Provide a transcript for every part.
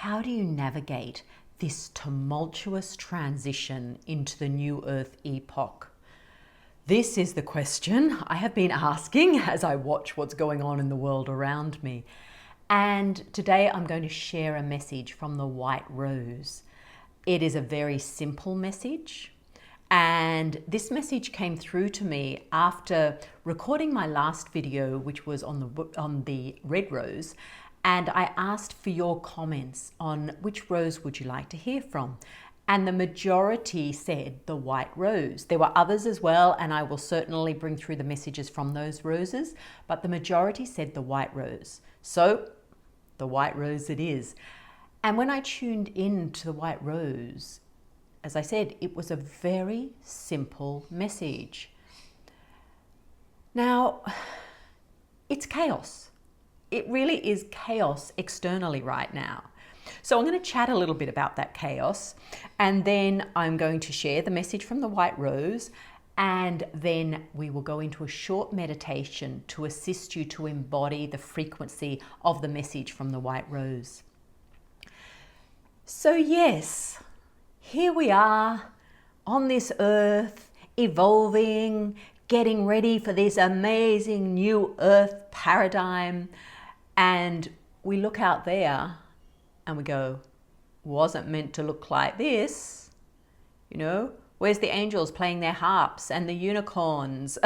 How do you navigate this tumultuous transition into the new Earth epoch? This is the question I have been asking as I watch what's going on in the world around me. And today I'm going to share a message from the White Rose. It is a very simple message. And this message came through to me after recording my last video, which was on the red rose. And I asked for your comments on which rose would you like to hear from. And the majority said the white rose. There were others as well, and I will certainly bring through the messages from those roses, but the majority said the white rose. So the white rose it is. And when I tuned in to the white rose, as I said, it was a very simple message. Now, it's chaos. It really is chaos externally right now. So I'm going to chat a little bit about that chaos, and then I'm going to share the message from the White Rose, and then we will go into a short meditation to assist you to embody the frequency of the message from the White Rose. So yes, here we are on this earth, evolving, getting ready for this amazing new earth paradigm. And we look out there and we go, wasn't meant to look like this. You know, where's the angels playing their harps and the unicorns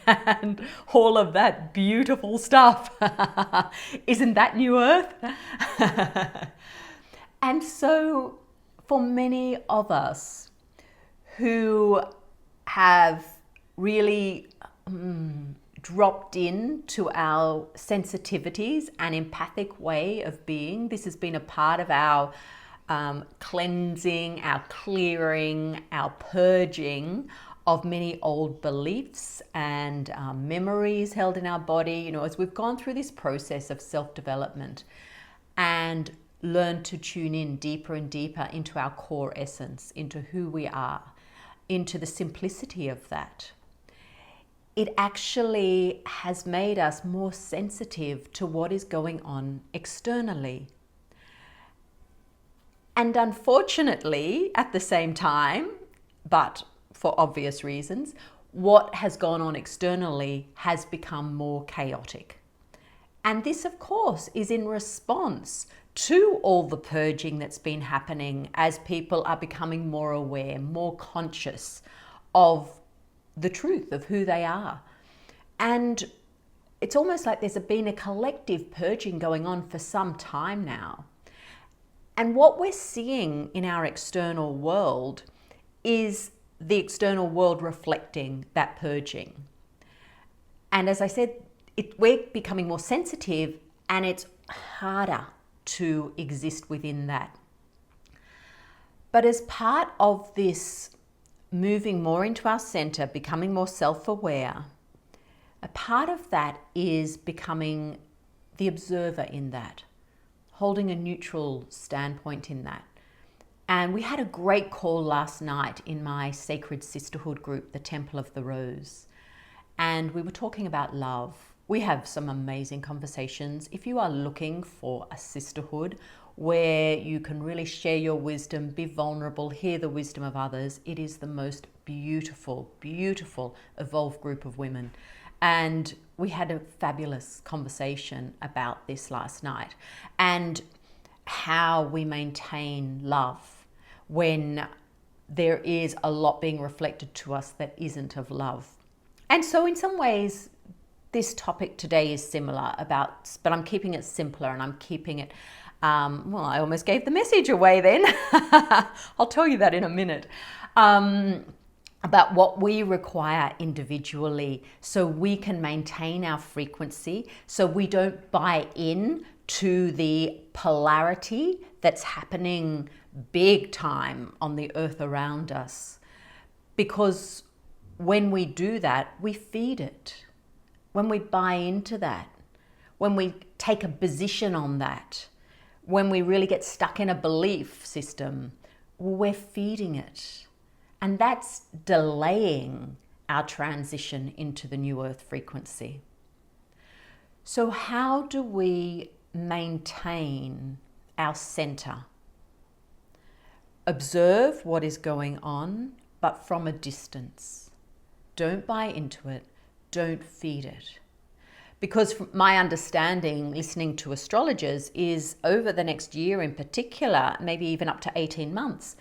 and all of that beautiful stuff? Isn't that new earth? And so for many of us who have really dropped into our sensitivities and empathic way of being, this has been a part of our cleansing, our clearing, our purging of many old beliefs and memories held in our body, you know, as we've gone through this process of self-development and learned to tune in deeper and deeper into our core essence, into who we are, into the simplicity of that. It actually has made us more sensitive to what is going on externally. And unfortunately, at the same time, but for obvious reasons, what has gone on externally has become more chaotic. And this, of course, is in response to all the purging that's been happening as people are becoming more aware, more conscious of the truth of who they are. And it's almost like there's been a collective purging going on for some time now. And what we're seeing in our external world is the external world reflecting that purging. And as I said, we're becoming more sensitive, and it's harder to exist within that. But as part of this moving more into our center, becoming more self-aware, a part of that is becoming the observer in that, holding a neutral standpoint in that. And we had a great call last night in my Sacred Sisterhood group, the Temple of the Rose. And we were talking about love. We have some amazing conversations. If you are looking for a sisterhood where you can really share your wisdom, be vulnerable, hear the wisdom of others, it is the most beautiful, beautiful, evolved group of women. And we had a fabulous conversation about this last night and how we maintain love when there is a lot being reflected to us that isn't of love. And so in some ways, this topic today is similar but I'm keeping it simpler, and I'm keeping it well, I almost gave the message away then. I'll tell you that in a minute. About what we require individually so we can maintain our frequency, so we don't buy in to the polarity that's happening big time on the earth around us. Because when we do that, we feed it. When we buy into that, when we take a position on that, when we really get stuck in a belief system, we're feeding it. And that's delaying our transition into the new earth frequency. So how do we maintain our center. Observe what is going on, but from a distance. Don't buy into it. Don't feed it. Because from my understanding, listening to astrologers, is over the next year in particular, maybe even up to 18 months,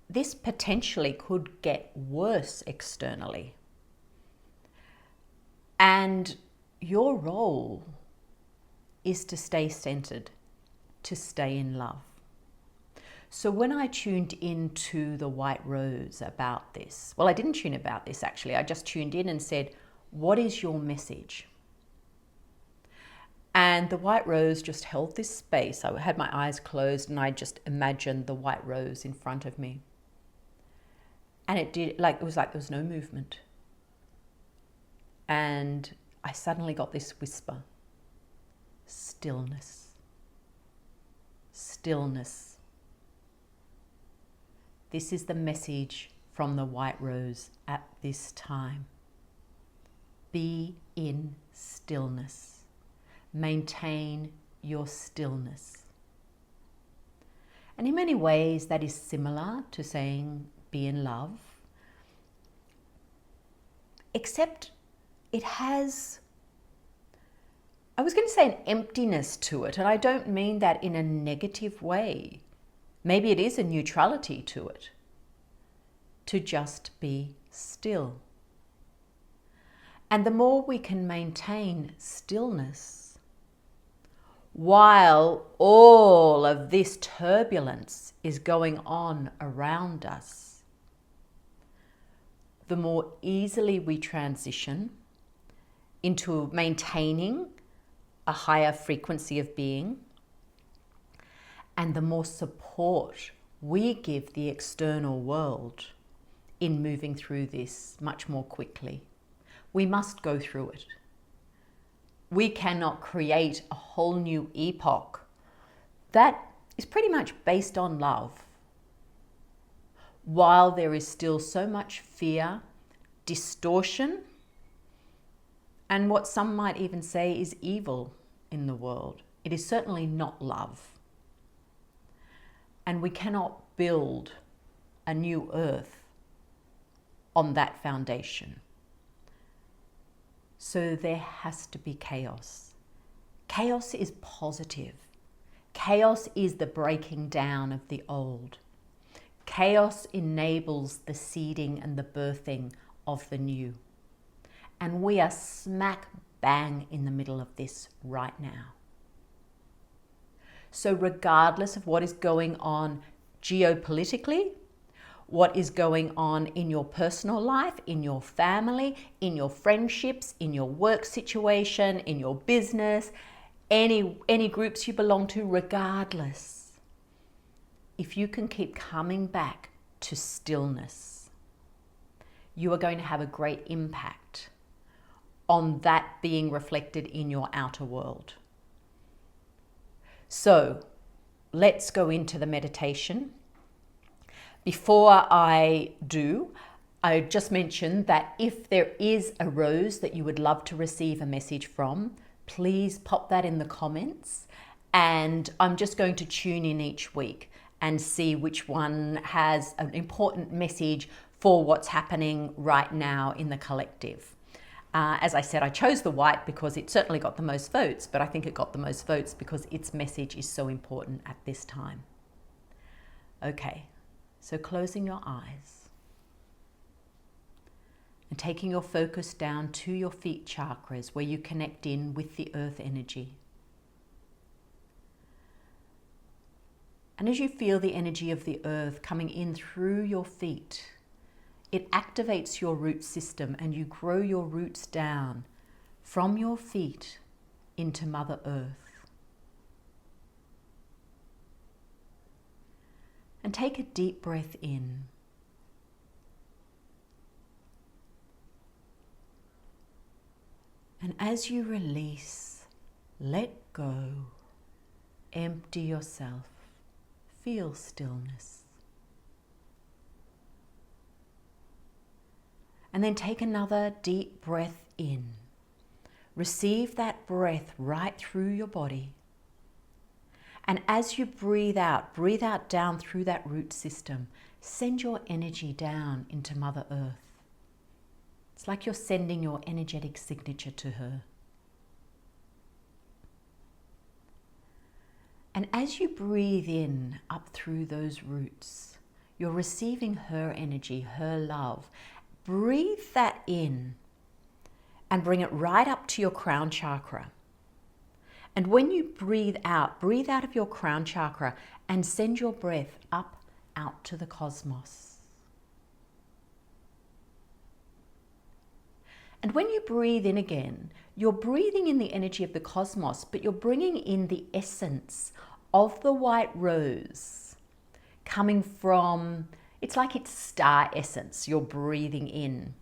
this potentially could get worse externally. And your role is to stay centered, to stay in love. So when I tuned into the White Rose about this, well, I didn't tune about this actually, I just tuned in and said, what is your message? And the White Rose just held this space. I had my eyes closed and I just imagined the White Rose in front of me. And it was like there was no movement. And I suddenly got this whisper, stillness, stillness. This is the message from the White Rose at this time. Be in stillness. Maintain your stillness. And in many ways that is similar to saying be in love, except it has, I was going to say, an emptiness to it, and I don't mean that in a negative way. Maybe it is a neutrality to it, to just be still. And the more we can maintain stillness, while all of this turbulence is going on around us, the more easily we transition into maintaining a higher frequency of being, and the more support we give the external world in moving through this much more quickly. We must go through it. We cannot create a whole new epoch that is pretty much based on love, while there is still so much fear, distortion, and what some might even say is evil in the world. It is certainly not love. And we cannot build a new earth on that foundation. So there has to be chaos. Chaos is positive. Chaos is the breaking down of the old. Chaos enables the seeding and the birthing of the new. And we are smack bang in the middle of this right now. So regardless of what is going on geopolitically, what is going on in your personal life, in your family, in your friendships, in your work situation, in your business, any groups you belong to, regardless, if you can keep coming back to stillness, you are going to have a great impact on that being reflected in your outer world. So let's go into the meditation. Before I do, I just mentioned that if there is a rose that you would love to receive a message from, please pop that in the comments. And I'm just going to tune in each week and see which one has an important message for what's happening right now in the collective. As I said, I chose the white because it certainly got the most votes, but I think it got the most votes because its message is so important at this time. Okay. So closing your eyes and taking your focus down to your feet chakras where you connect in with the earth energy. And as you feel the energy of the earth coming in through your feet, it activates your root system and you grow your roots down from your feet into Mother Earth. And take a deep breath in. And as you release, let go, empty yourself, feel stillness. And then take another deep breath in. Receive that breath right through your body. And as you breathe out down through that root system. Send your energy down into Mother Earth. It's like you're sending your energetic signature to her. And as you breathe in up through those roots, you're receiving her energy, her love. Breathe that in and bring it right up to your crown chakra. And when you breathe out of your crown chakra and send your breath up out to the cosmos. And when you breathe in again, you're breathing in the energy of the cosmos, but you're bringing in the essence of the white rose coming from, it's like it's star essence you're breathing in.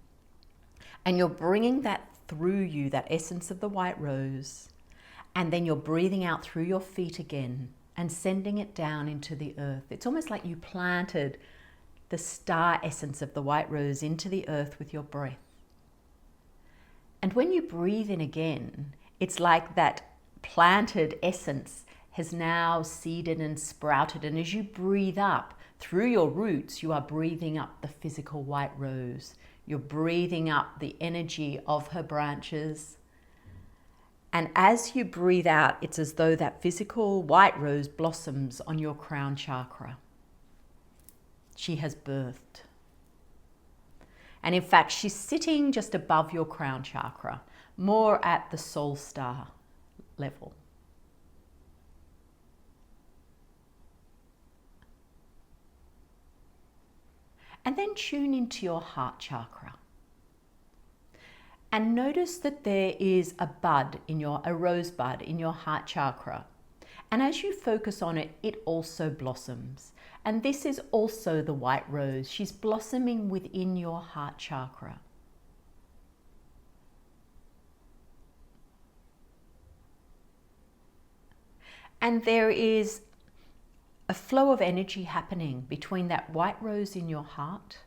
And you're bringing that through you, that essence of the white rose, and then you're breathing out through your feet again and sending it down into the earth. It's almost like you planted the star essence of the white rose into the earth with your breath. And when you breathe in again, it's like that planted essence has now seeded and sprouted. And as you breathe up through your roots, you are breathing up the physical white rose. You're breathing up the energy of her branches. And as you breathe out, it's as though that physical white rose blossoms on your crown chakra. She has birthed. And in fact, she's sitting just above your crown chakra, more at the soul star level. And then tune into your heart chakra. And notice that there is a rosebud in your heart chakra. And as you focus on it, it also blossoms. And this is also the white rose. She's blossoming within your heart chakra. And there is a flow of energy happening between that white rose in your heart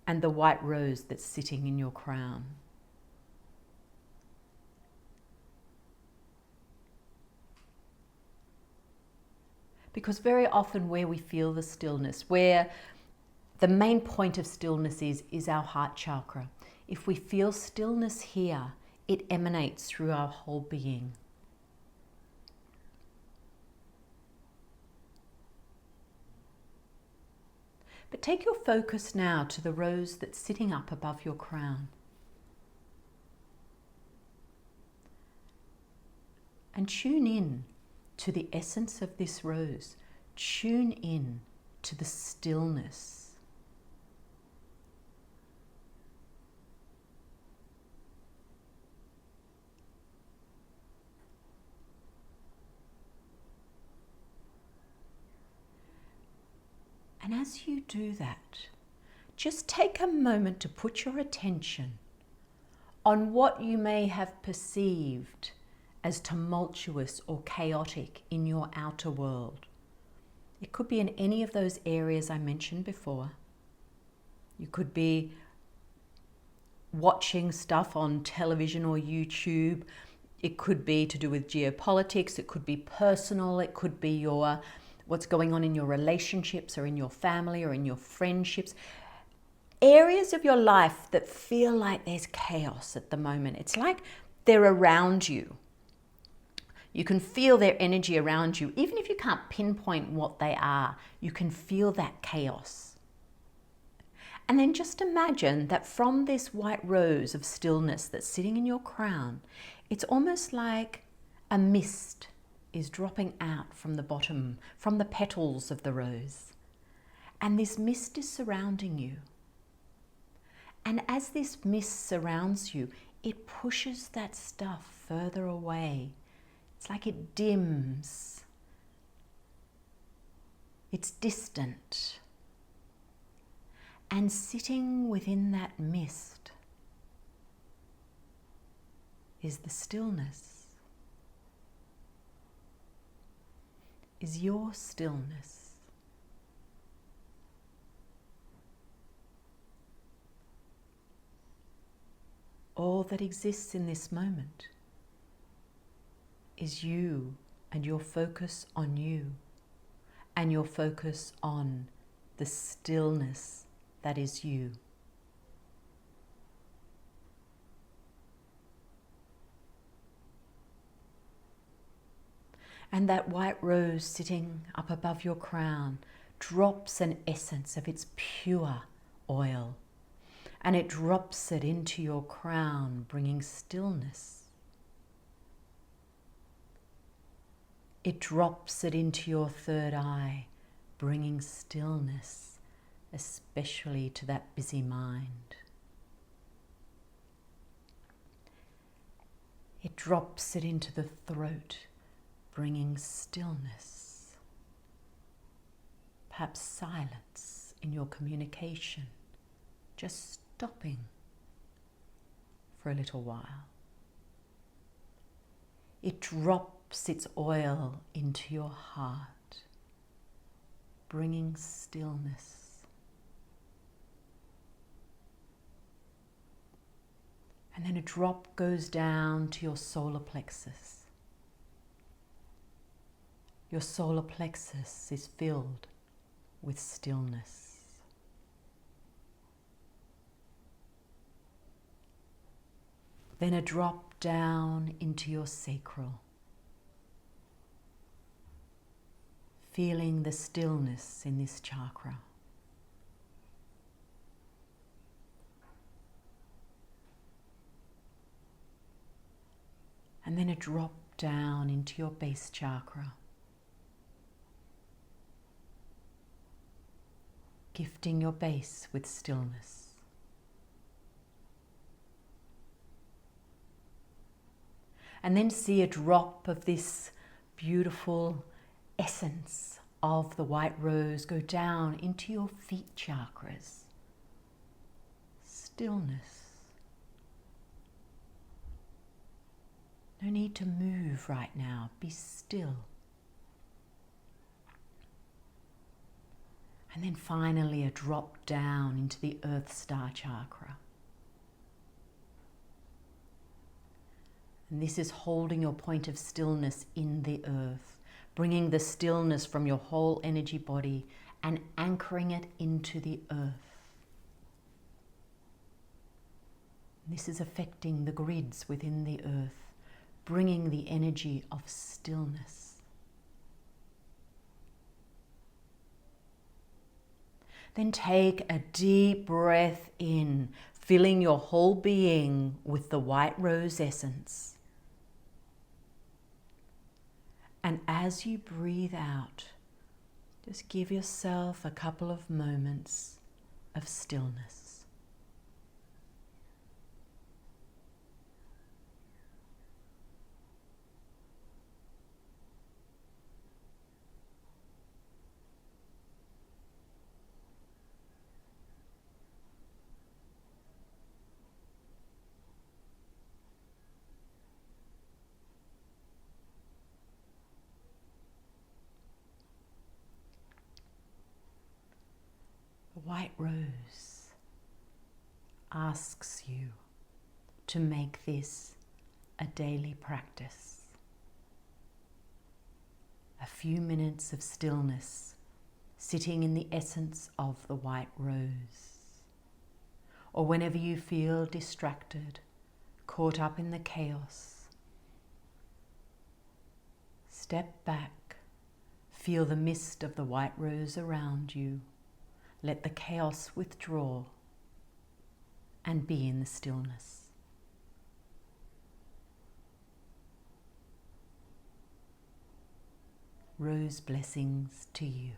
and the white rose that's sitting in your crown. Because very often where we feel the stillness, where the main point of stillness is our heart chakra. If we feel stillness here, it emanates through our whole being. But take your focus now to the rose that's sitting up above your crown. And tune in to the essence of this rose. Tune in to the stillness. And as you do that, just take a moment to put your attention on what you may have perceived as tumultuous or chaotic in your outer world. It could be in any of those areas I mentioned before. You could be watching stuff on television or YouTube. It could be to do with geopolitics. It could be personal. It could be what's going on in your relationships or in your family or in your friendships. Areas of your life that feel like there's chaos at the moment. It's like they're around you. You can feel their energy around you. Even if you can't pinpoint what they are, you can feel that chaos. And then just imagine that from this white rose of stillness that's sitting in your crown, it's almost like a mist is dropping out from the bottom, from the petals of the rose. And this mist is surrounding you. And as this mist surrounds you, it pushes that stuff further away. It's like it dims. It's distant. And sitting within that mist is the stillness, is your stillness. All that exists in this moment is you and your focus on you and your focus on the stillness that is you. And that white rose sitting up above your crown drops an essence of its pure oil, and it drops it into your crown, bringing stillness. It drops it into your third eye, bringing stillness, especially to that busy mind. It drops it into the throat, bringing stillness, perhaps silence in your communication, just stopping for a little while. It drops its oil into your heart, bringing stillness. And then a drop goes down to your solar plexus. Your solar plexus is filled with stillness. Then a drop down into your sacral, feeling the stillness in this chakra. And then a drop down into your base chakra, gifting your base with stillness. And then see a drop of this beautiful essence of the white rose go down into your feet chakras. Stillness. No need to move right now. Be still. And then finally a drop down into the Earth Star chakra. And this is holding your point of stillness in the earth, bringing the stillness from your whole energy body and anchoring it into the earth. This is affecting the grids within the earth, bringing the energy of stillness. Then take a deep breath in, filling your whole being with the white rose essence. And as you breathe out, just give yourself a couple of moments of stillness. The white rose asks you to make this a daily practice. A few minutes of stillness, sitting in the essence of the white rose. Or whenever you feel distracted, caught up in the chaos, step back, feel the mist of the white rose around you. Let the chaos withdraw and be in the stillness. Rose blessings to you.